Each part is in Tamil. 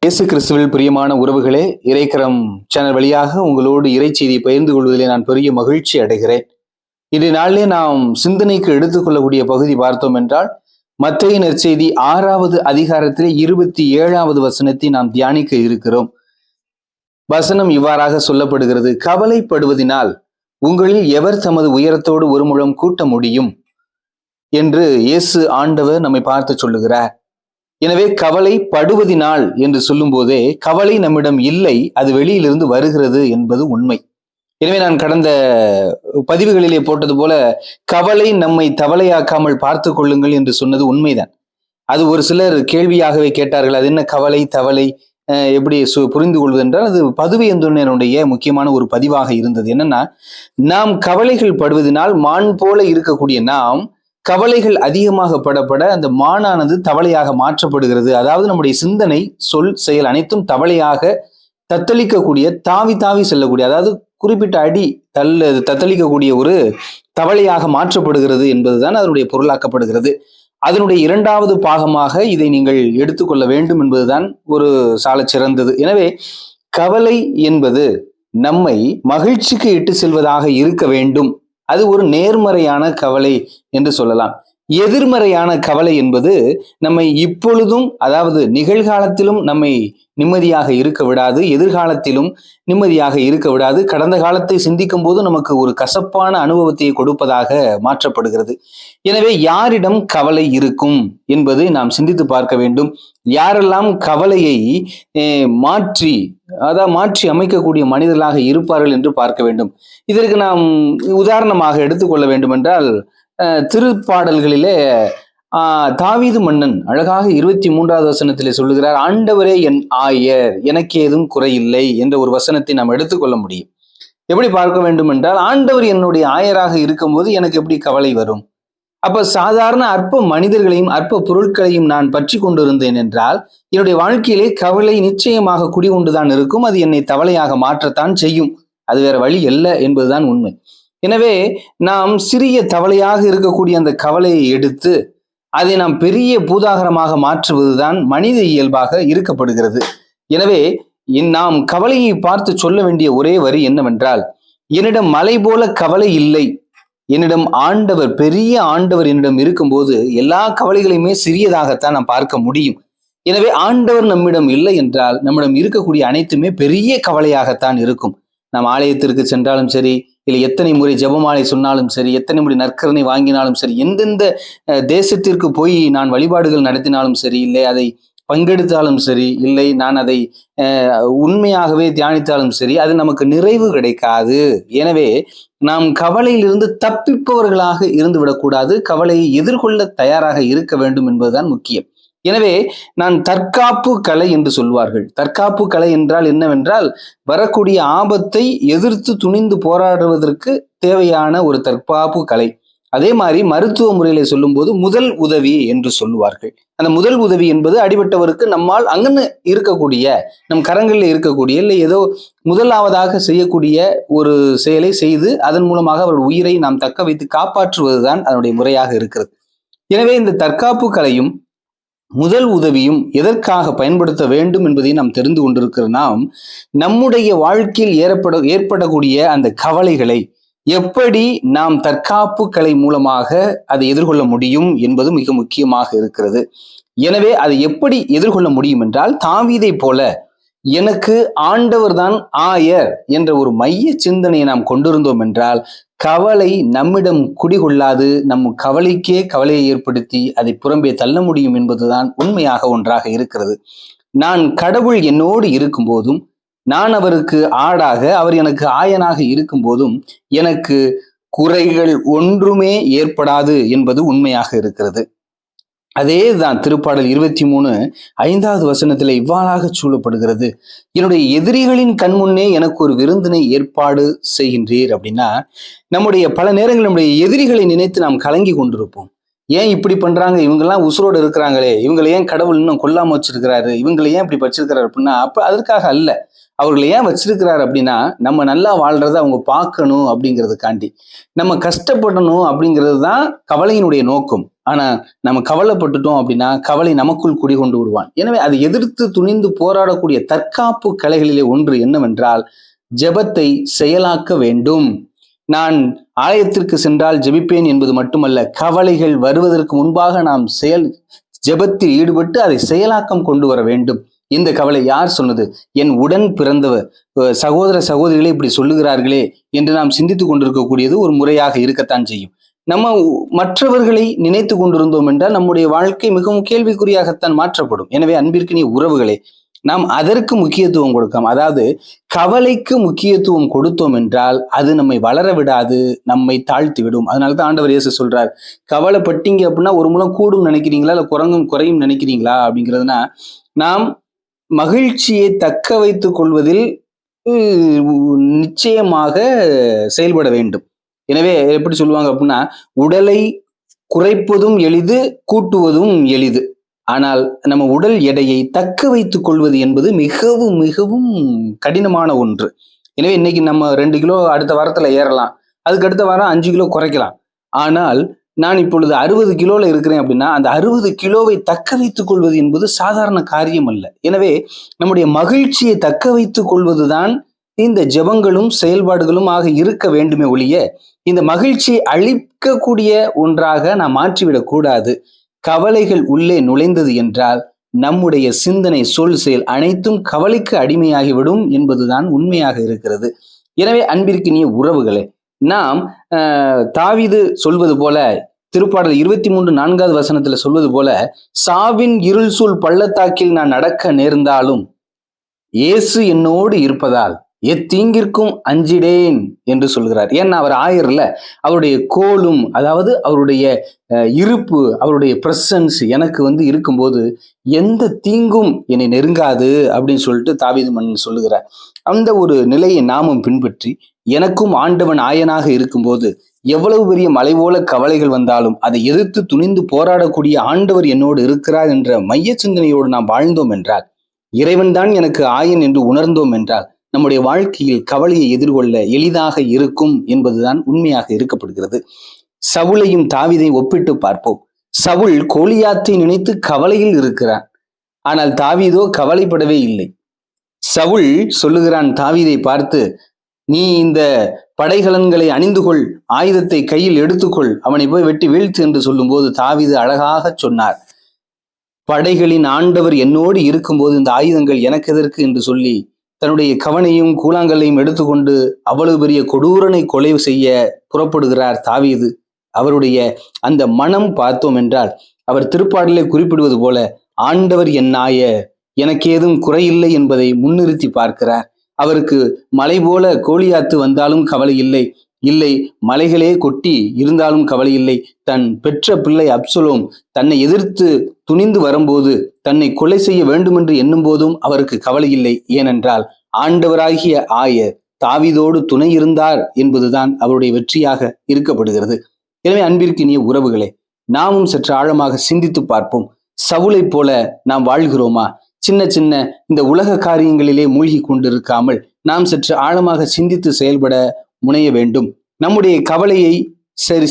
இயேசு கிறிஸ்துவில் பிரியமான உறவுகளே, இறைக்கரம் சேனல் வழியாக உங்களோடு இறைச்செய்தியை பகிர்ந்து கொள்வதிலே நான் பெரிய மகிழ்ச்சி அடைகிறேன். இன்றைய நாளிலே நாம் சிந்தனைக்கு எடுத்துக்கொள்ளக்கூடிய பகுதி பார்த்தோம் என்றால், மத்தேயு நற்செய்தி 6வது அதிகாரத்திலே 27வது வசனத்தை நாம் தியானிக்க இருக்கிறோம். வசனம் இவ்வாறாக சொல்லப்படுகிறது: கவலைப்படுவதினால் உங்களில் எவர் தமது உயரத்தோடு ஒரு முழம் கூட்ட முடியும் என்று இயேசு ஆண்டவர் நம்மை பார்த்து சொல்லுகிறார். எனவே கவலைப்படுவதினால் என்று சொல்லும் போதே கவலை நம்மிடம் இல்லை, அது வெளியிலிருந்து வருகிறது என்பது உண்மை. எனவே நான் கடந்த பதிவுகளிலே போட்டது போல கவலை நம்மை தவளையாக்காமல் பார்த்து கொள்ளுங்கள் என்று சொன்னது உண்மைதான். அது ஒரு சிலர் கேள்வியாகவே கேட்டார்கள், அது என்ன கவலை தவளை எப்படி புரிந்து கொள்வது என்றால், அது பதுவையந்துடைய முக்கியமான ஒரு பதிவாக இருந்தது. என்னன்னா, நாம் கவலைகள் படுவதனால் மான் போல இருக்கக்கூடிய நாம் கவலைகள் அதிகமாக படப்பட அந்த மானானது தவளையாக மாற்றப்படுகிறது. அதாவது நம்முடைய சிந்தனை, சொல், செயல் அனைத்தும் தவளையாக தத்தளிக்கக்கூடிய, தாவி தாவி செல்லக்கூடிய, அதாவது குறிப்பிட்ட அடி தத்தளிக்கக்கூடிய ஒரு தவளையாக மாற்றப்படுகிறது என்பதுதான் அதனுடைய பொருளாக்கப்படுகிறது. அதனுடைய இரண்டாவது பாகமாக இதை நீங்கள் எடுத்துக்கொள்ள வேண்டும் என்பதுதான் ஒரு சாலச் சிறந்தது. எனவே கவலை என்பது நம்மை மகிழ்ச்சிக்கு இட்டு செல்வதாக இருக்க வேண்டும். அது ஒரு நேர்மறையான கவலை என்று சொல்லலாம். எதிர்மறையான கவலை என்பது நம்மை இப்பொழுதும், அதாவது நிகழ்காலத்திலும் நம்மை நிம்மதியாக இருக்க விடாது, எதிர்காலத்திலும் நிம்மதியாக இருக்க விடாது. கடந்த காலத்தை சிந்திக்கும் போது நமக்கு ஒரு கசப்பான அனுபவத்தை கொடுப்பதாக மாற்றப்படுகிறது. எனவே யாரிடம் கவலை இருக்கும் என்பதை நாம் சிந்தித்து பார்க்க வேண்டும். யாரெல்லாம் கவலையை மாற்றி அமைக்கக்கூடிய மனிதர்களாக இருப்பார்கள் என்று பார்க்க வேண்டும். இதற்கு நாம் உதாரணமாக எடுத்துக்கொள்ள வேண்டும் என்றால், திருப்பாடல்களிலே தாவீது மன்னன் அழகாக 23வது வசனத்திலே சொல்லுகிறார், ஆண்டவரே என் ஆயர், எனக்கு ஏதும் குறையில்லை என்ற ஒரு வசனத்தை நாம் எடுத்துக்கொள்ள முடியும். எப்படி பார்க்க வேண்டும் என்றால், ஆண்டவர் என்னுடைய ஆயராக இருக்கும்போது எனக்கு எப்படி கவலை வரும்? அப்ப சாதாரண அற்ப மனிதர்களையும் அற்ப பொருட்களையும் நான் பற்றி கொண்டிருந்தேன் என்றால் என்னுடைய வாழ்க்கையிலே கவலை நிச்சயமாக குடிகொண்டுதான் இருக்கும். அது என்னை தவளையாக மாற்றத்தான் செய்யும். அது வேற வழி அல்ல என்பதுதான் உண்மை. எனவே நாம் சிறிய தவளையாக இருக்கக்கூடிய அந்த கவலையை எடுத்து அதை நாம் பெரிய பூதாகரமாக மாற்றுவதுதான் மனித இயல்பாக இருக்கப்படுகிறது. எனவே நாம் கவலையை பார்த்து சொல்ல வேண்டிய ஒரே வரி என்னவென்றால், என்னிடம் மலை போல கவலை இல்லை, என்னிடம் ஆண்டவர், பெரிய ஆண்டவர் என்னிடம் இருக்கும்போது எல்லா கவலைகளையுமே சிறியதாகத்தான் நாம் பார்க்க முடியும். எனவே ஆண்டவர் நம்மிடம் இல்லை என்றால் நம்மிடம் இருக்கக்கூடிய அனைத்துமே பெரிய கவலையாகத்தான் இருக்கும். நாம் ஆலயத்திற்கு சென்றாலும் சரி, இல்லை எத்தனை முறை ஜெபமாலை சொன்னாலும் சரி, எத்தனை முறை நற்கருணை வாங்கினாலும் சரி, எந்தெந்த தேசத்திற்கு போய் நான் வழிபாடுகள் நடத்தினாலும் சரி, இல்லை அதை பங்கெடுத்தாலும் சரி, இல்லை நான் அதை உண்மையாகவே தியானித்தாலும் சரி, அது நமக்கு நிறைவு கிடைக்காது. எனவே நாம் கவலையிலிருந்து தப்பிப்பவர்களாக இருந்து விடக்கூடாது. கவலையை எதிர்கொள்ள தயாராக இருக்க வேண்டும் என்பதுதான் முக்கியம். எனவே நான் தற்காப்பு கலை என்று சொல்வார்கள். தற்காப்பு கலை என்றால் என்னவென்றால், வரக்கூடிய ஆபத்தை எதிர்த்து துணிந்து போராடுவதற்கு தேவையான ஒரு தற்காப்பு கலை. அதே மாதிரி மருத்துவ முறையில சொல்லும் போது முதல் உதவி என்று சொல்லுவார்கள். அந்த முதல் உதவி என்பது அடிபட்டவருக்கு நம்மால் அங்கன்னு இருக்கக்கூடிய, நம் கரங்களில் இருக்கக்கூடிய, இல்லை ஏதோ முதலாவதாக செய்யக்கூடிய ஒரு செயலை செய்து அதன் மூலமாக அவருடைய உயிரை நாம் தக்க வைத்து காப்பாற்றுவதுதான் அதனுடைய முறையாக இருக்கிறது. எனவே இந்த தற்காப்பு கலையும் முதல் உதவியும் எதற்காக பயன்படுத்த வேண்டும் என்பதை நாம் தெரிந்து கொண்டிருக்கிற நாம், நம்முடைய வாழ்க்கையில் ஏற்படக்கூடிய அந்த கவலைகளை எப்படி நாம் தற்காப்பு கலை மூலமாக அதை எதிர்கொள்ள முடியும் என்பது மிக முக்கியமாக இருக்கிறது. எனவே அதை எப்படி எதிர்கொள்ள முடியும் என்றால், தாவீதை போல எனக்கு ஆண்டவர் தான் ஆயர் என்ற ஒரு மைய சிந்தனையை நாம் கொண்டிருந்தோம் என்றால் கவலை நம்மிடம் குடிகொள்ளாது. நம் கவலைக்கே கவலையை ஏற்படுத்தி அதை புறம்பே தள்ள முடியும் என்பதுதான் உண்மையாக ஒன்றாக இருக்கிறது. நான் கடவுள் என்னோடு இருக்கும் போதும், நான் அவருக்கு ஆடாக, அவர் எனக்கு ஆயனாக இருக்கும் போதும் எனக்கு குறைகள் ஒன்றுமே ஏற்படாது என்பது உண்மையாக இருக்கிறது. அதே தான் திருப்பாடல் 23:5வது வசனத்துல இவ்வாறாக சூழப்படுகிறது, என்னுடைய எதிரிகளின் கண்முன்னே எனக்கு ஒரு விருந்தினை ஏற்பாடு செய்கின்றீர். அப்படின்னா, நம்முடைய பல நேரங்கள் நம்முடைய எதிரிகளை நினைத்து நாம் கலங்கி கொண்டிருப்போம். ஏன் இப்படி பண்றாங்க, இவங்கெல்லாம் உசுரோடு இருக்கிறாங்களே, இவங்களை ஏன் கடவுள் இன்னும் கொல்லாம வச்சிருக்கிறாரு, இவங்களை ஏன் இப்படி வச்சிருக்கிறாரு அப்படின்னா, அப்ப அதற்காக அல்ல. அவர்களை ஏன் வச்சிருக்கிறார் அப்படின்னா, நம்ம நல்லா வாழ்றத அவங்க பார்க்கணும் அப்படிங்கிறதுக்காண்டி, நம்ம கஷ்டப்படணும் அப்படிங்கிறது தான் கவலையினுடைய நோக்கம். ஆனா நம்ம கவலைப்பட்டுட்டோம் அப்படின்னா கவலை நமக்குள் குடிகொண்டு விடுவான். எனவே அதை எதிர்த்து துணிந்து போராடக்கூடிய தற்காப்பு கலைகளிலே ஒன்று என்னவென்றால் ஜெபத்தை செயலாக்க வேண்டும். நான் ஆலயத்திற்கு சென்றால் ஜெபிப்பேன் என்பது மட்டுமல்ல, கவலைகள் வருவதற்கு முன்பாக நாம் ஜெபத்தில் ஈடுபட்டு அதை செயலாக்கம் கொண்டு வர வேண்டும். இந்த கவலை யார் சொன்னது? என் உடன் பிறந்தவர் சகோதர சகோதரிகளே இப்படி சொல்லுகிறார்களே என்று நாம் சிந்தித்துக் கொண்டிருக்கக்கூடியது ஒரு முறையாக இருக்கத்தான் செய்யும். நம்ம மற்றவர்களை நினைத்து கொண்டிருந்தோம் என்றால் நம்முடைய வாழ்க்கை மிகவும் கேள்விக்குறியாகத்தான் மாற்றப்படும். எனவே அன்பிற்கினிய உறவுகளே, நாம் அதற்கு முக்கியத்துவம் கொடுக்காம, அதாவது கவலைக்கு முக்கியத்துவம் கொடுத்தோம் என்றால் அது நம்மை வளர விடாது, நம்மை தாழ்த்தி விடும். அதனாலதான் ஆண்டவர் இயேசு சொல்றார், கவலைப்பட்டீங்க அப்படின்னா ஒரு முழம் கூடும் நினைக்கிறீங்களா இல்ல குறையும் நினைக்கிறீங்களா அப்படிங்கிறதுனா, நாம் மகிழ்ச்சியை தக்க வைத்துக் கொள்வதில் நிச்சயமாக செயல்பட வேண்டும். எனவே எப்படி சொல்லுவாங்க அப்படின்னா, உடலை குறைப்பதும் எளிது, கூட்டுவதும் எளிது. ஆனால் நம்ம உடல் எடையை தக்க வைத்துக் கொள்வது என்பது மிகவும் மிகவும் கடினமான ஒன்று. எனவே இன்னைக்கு நம்ம 2 கிலோ அடுத்த வாரத்துல ஏறலாம், அதுக்கு அடுத்த வாரம் 5 கிலோ குறைக்கலாம். ஆனால் நான் இப்பொழுது 60 கிலோல இருக்கிறேன் அப்படின்னா அந்த 60 கிலோவை தக்க வைத்துக் கொள்வது என்பது சாதாரண காரியம் அல்ல. எனவே நம்முடைய மகிழ்ச்சியை தக்க வைத்துக் கொள்வதுதான் இந்த ஜெபங்களும் செயல்பாடுகளும் ஆக இருக்க வேண்டுமே ஒழிய, இந்த மகிழ்ச்சியை அழிக்கக்கூடிய ஒன்றாக நாம் மாற்றிவிடக் கூடாது. கவலைகள் உள்ளே நுழைந்தது என்றால் நம்முடைய சிந்தனை, சொல், செயல் அனைத்தும் கவலைக்கு அடிமையாகிவிடும் என்பதுதான் உண்மையாக இருக்கிறது. எனவே அன்பிற்கினிய உறவுகளே, நாம் தாவீது சொல்வது போல, திருப்பாடல் 23:4 வசனத்துல சொல்வது போல, சாவின் இருள் சூழ் பள்ளத்தாக்கில் நான் நடக்க நேர்ந்தாலும் இயேசு என்னோடு இருப்பதால் எத்தீங்கிற்கும் அஞ்சிடேன் என்று சொல்கிறார். ஏன்னா அவர் ஆயர்ல, அவருடைய கோலும், அதாவது அவருடைய இருப்பு, அவருடைய பிரசன்ஸ் எனக்கு இருக்கும்போது எந்த தீங்கும் என்னை நெருங்காது அப்படின்னு சொல்லிட்டு தாவீது மன்னன் சொல்லுகிறார். அந்த ஒரு நிலையை நாமும் பின்பற்றி, எனக்கும் ஆண்டவன் ஆயனாக இருக்கும்போது எவ்வளவு பெரிய மலை போல கவலைகள் வந்தாலும் அதை எதிர்த்து துணிந்து போராடக்கூடிய ஆண்டவர் என்னோடு இருக்கிறார் என்ற மைய சிந்தனையோடு நாம் வாழ்ந்தோம் என்றால், இறைவன் தான் எனக்கு ஆயன் என்று உணர்ந்தோம் என்றால், நம்முடைய வாழ்க்கையில் கவலையை எதிர்கொள்ள எளிதாக இருக்கும் என்பதுதான் உண்மையாக இருக்கப்படுகிறது. சவுலையும் தாவீதையும் ஒப்பிட்டு பார்ப்போம். சவுல் கோலியாத்தை நினைத்து கவலையில் இருக்கிறான், ஆனால் தாவீதோ கவலைப்படவே இல்லை. சவுல் சொல்லுகிறான் தாவீதை பார்த்து, நீ இந்த படைகலன்களை அணிந்து கொள், ஆயுதத்தை கையில் எடுத்துக்கொள், அவனை போய் வெட்டி வீழ்த்து என்று சொல்லும் போது தாவீது அழகாக சொன்னார், படைகளின் ஆண்டவர் என்னோடு இருக்கும்போது இந்த ஆயுதங்கள் எனக்கு எதற்கு என்று சொல்லி தன்னுடைய கவனையும் கூழாங்கல்லையும் எடுத்துக்கொண்டு அவ்வளவு பெரிய கொடூரனை கொலை செய்ய புறப்படுகிறார் தாவீது. அவருடைய அந்த மனம் பார்த்தோம் என்றால், அவர் திருப்பாடலை குறிப்பிடுவது போல, ஆண்டவர் என் நாயர், எனக்கு ஏதும் குறையில்லை என்பதை முன்னிறுத்தி பார்க்கிறார். அவருக்கு மலை போல கோலியாத்து வந்தாலும் கவலை இல்லை, இல்லை மலைகளே கொட்டி இருந்தாலும் கவலை இல்லை. தன் பெற்ற பிள்ளை அப்சலோம் தன்னை எதிர்த்து துணிந்து வரும்போது, தன்னை கொலை செய்ய வேண்டும் என்று எண்ணும் போதும் அவருக்கு கவலை இல்லை. ஏனென்றால் ஆண்டவராகிய ஆயர் தாவீதோடு துணை இருந்தார் என்பதுதான் அவருடைய வெற்றியாக இருக்கப்படுகிறது. எனவே அன்பிற்கினிய உறவுகளே, நாமும் சற்று ஆழமாக சிந்தித்து பார்ப்போம். சவுலை போல நாம் வாழ்கிறோமா? சின்ன சின்ன இந்த உலக காரியங்களிலே மூழ்கி கொண்டிருக்காமல் நாம் சற்று ஆழமாக சிந்தித்து செயல்பட முனைய வேண்டும். நம்முடைய கவலையை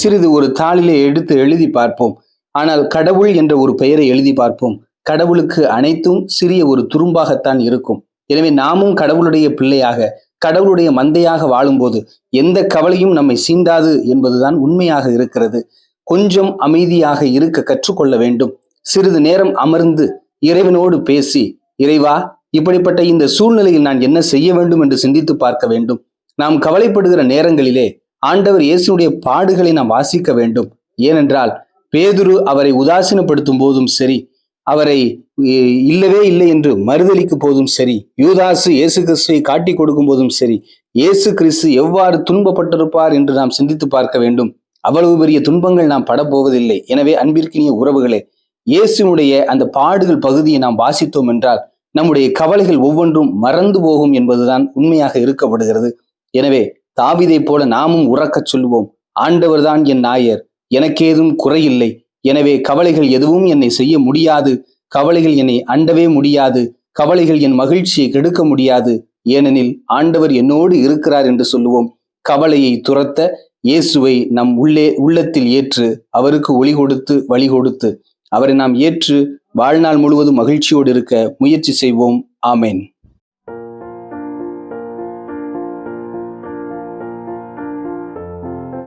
சிறிது ஒரு தாளிலே எடுத்து எழுதி பார்ப்போம். ஆனால் கடவுள் என்ற ஒரு பெயரை எழுதி பார்ப்போம். கடவுளுக்கு அனைத்தும் சிறிய ஒரு துரும்பாகத்தான் இருக்கும். எனவே நாமும் கடவுளுடைய பிள்ளையாக, கடவுளுடைய மந்தையாக வாழும்போது எந்த கவலையும் நம்மை சீண்டாது என்பதுதான் உண்மையாக இருக்கிறது. கொஞ்சம் அமைதியாக இருக்க கற்றுக்கொள்ள வேண்டும். சிறிது நேரம் அமர்ந்து இறைவனோடு பேசி, இறைவா, இப்படிப்பட்ட இந்த சூழ்நிலையில் நான் என்ன செய்ய வேண்டும் என்று சிந்தித்து பார்க்க வேண்டும். நாம் கவலைப்படுகிற நேரங்களிலே ஆண்டவர் இயேசுடைய பாடுகளை நாம் வாசிக்க வேண்டும். ஏனென்றால் பேதுரு அவரை உதாசீனப்படுத்தும் போதும் சரி, அவரை இல்லவே இல்லை என்று மறுதலிக்கும் போதும் சரி, யூதாசு இயேசு கிறிஸ்துவை காட்டி கொடுக்கும் போதும் சரி, இயேசு கிறிஸ்து எவ்வாறு துன்பப்பட்டிருப்பார் என்று நாம் சிந்தித்து பார்க்க வேண்டும். அவ்வளவு பெரிய துன்பங்கள் நாம் படப்போவதில்லை. எனவே அன்பிற்கினிய உறவுகளே, இயேசுனுடைய அந்த பாடுகள் பகுதியை நாம் வாசித்தோம் என்றால் நம்முடைய கவலைகள் ஒவ்வொன்றும் மறந்து போகும் என்பதுதான் உண்மையாக இருக்கப்படுகிறது. எனவே தாவீதை போல நாமும் உறக்கச் சொல்லுவோம், ஆண்டவர் தான் என் நாயர், எனக்கேதும் குறையில்லை. எனவே கவலைகள் எதுவும் என்னை செய்ய முடியாது, கவலைகள் என்னை அண்டவே முடியாது, கவலைகள் என் மகிழ்ச்சியை கெடுக்க முடியாது, ஏனெனில் ஆண்டவர் என்னோடு இருக்கிறார் என்று சொல்லுவோம். கவலையை துரத்த இயேசுவை நம் உள்ளத்தில் ஏற்று அவருக்கு ஒளி கொடுத்து வழி கொடுத்து அவரை நாம் ஏற்று வாழ்நாள் முழுவதும் மகிழ்ச்சியோடு இருக்க முயற்சி செய்வோம். ஆமென்.